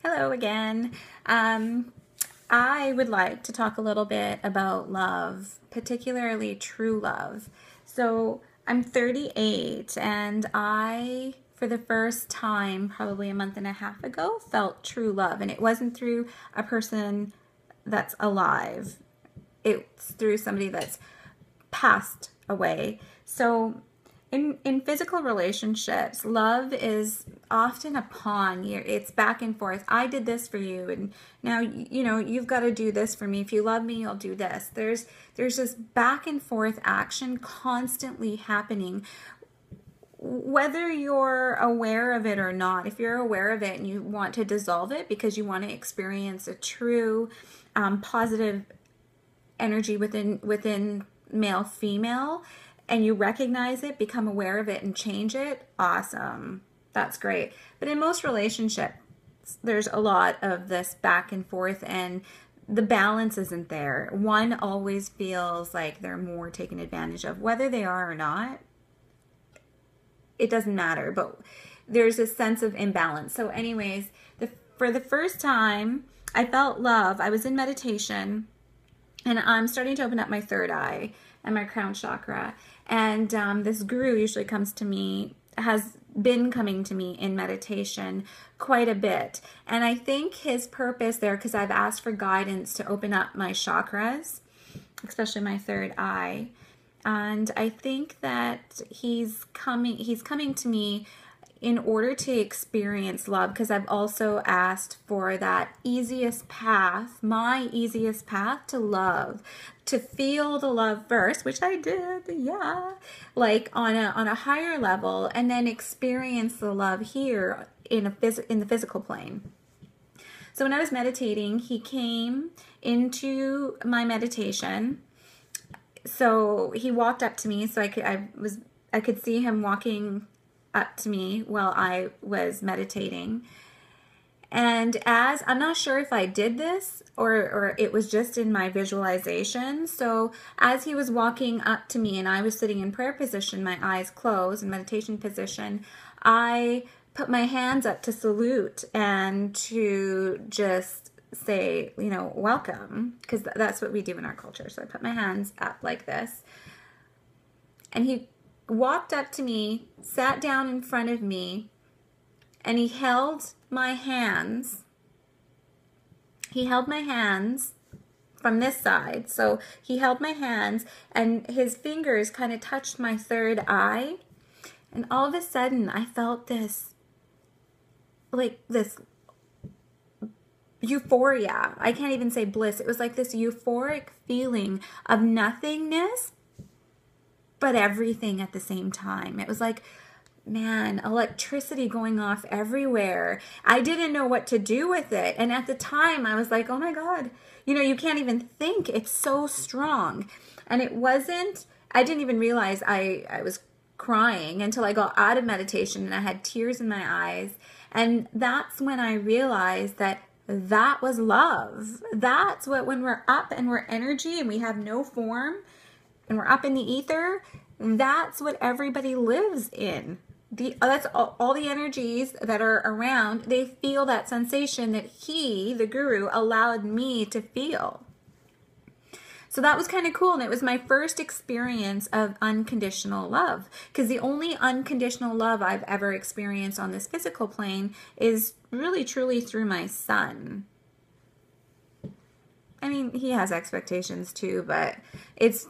Hello again. I would like to talk a little bit about love, particularly true love. So I'm 38 and for the first time, probably a month and a half ago, felt true love. And it wasn't through a person that's alive. It's through somebody that's passed away. So in physical relationships, love is often a pawn. It's back and forth. I did this for you, and now you've got to do this for me. If you love me, you'll do this. There's this back and forth action constantly happening, whether you're aware of it or not. If you're aware of it and you want to dissolve it because you want to experience a true positive energy within male female, and you recognize it, become aware of it, and change it, awesome. That's great. But in most relationships, there's a lot of this back and forth, and the balance isn't there. One always feels like they're more taken advantage of. Whether they are or not, it doesn't matter, but there's a sense of imbalance. So anyways, for the first time, I felt love. I was in meditation, and I'm starting to open up my third eye and my crown chakra. And this guru usually has been coming to me in meditation quite a bit. And I think his purpose there, because I've asked for guidance to open up my chakras, especially my third eye. And I think that he's coming to me in order to experience love, because I've also asked for that easiest path, my easiest path to love, to feel the love first, which I did, yeah, like on a higher level, and then experience the love here in the physical plane. So when I was meditating, he came into my meditation. So he walked up to me, so I could see him walking up to me while I was meditating. And I'm not sure if I did this or it was just in my visualization. So as he was walking up to me and I was sitting in prayer position, my eyes closed in meditation position, I put my hands up to salute and to just say, welcome, because that's what we do in our culture. So I put my hands up like this, and he walked up to me, sat down in front of me, and he held my hands. He held my hands from this side. So he held my hands, and his fingers kind of touched my third eye. And all of a sudden, I felt this euphoria. I can't even say bliss. It was like this euphoric feeling of nothingness, but everything at the same time. It was like, man, electricity going off everywhere. I didn't know what to do with it. And at the time, I was like, oh my God, you can't even think. It's so strong. And I didn't even realize I was crying until I got out of meditation and I had tears in my eyes. And that's when I realized that was love. That's what, when we're up and we're energy and we have no form, and we're up in the ether, that's what everybody lives in. That's all the energies that are around. They feel that sensation that he, the guru, allowed me to feel. So that was kind of cool, and it was my first experience of unconditional love, because the only unconditional love I've ever experienced on this physical plane is really truly through my son. I mean, he has expectations too, but it's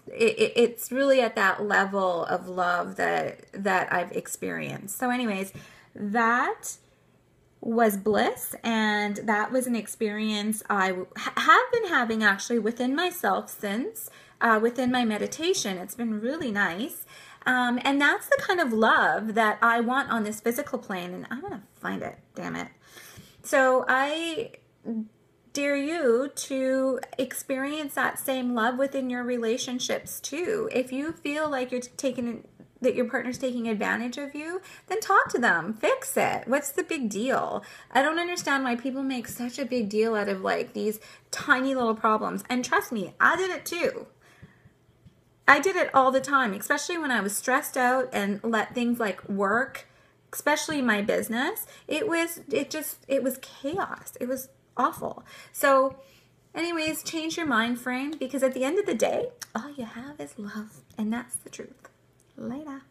really at that level of love that I've experienced. So anyways, that was bliss, and that was an experience I have been having actually within myself since within my meditation. It's been really nice. And that's the kind of love that I want on this physical plane, and I'm going to find it, damn it. So I dare you to experience that same love within your relationships too. If you feel like that your partner's taking advantage of you, then talk to them, fix it. What's the big deal? I don't understand why people make such a big deal out of like these tiny little problems. And trust me, I did it too. I did it all the time, especially when I was stressed out and let things like work especially my business, it was chaos. It was awful. So anyways, change your mind frame, because at the end of the day, all you have is love, and that's the truth. Later.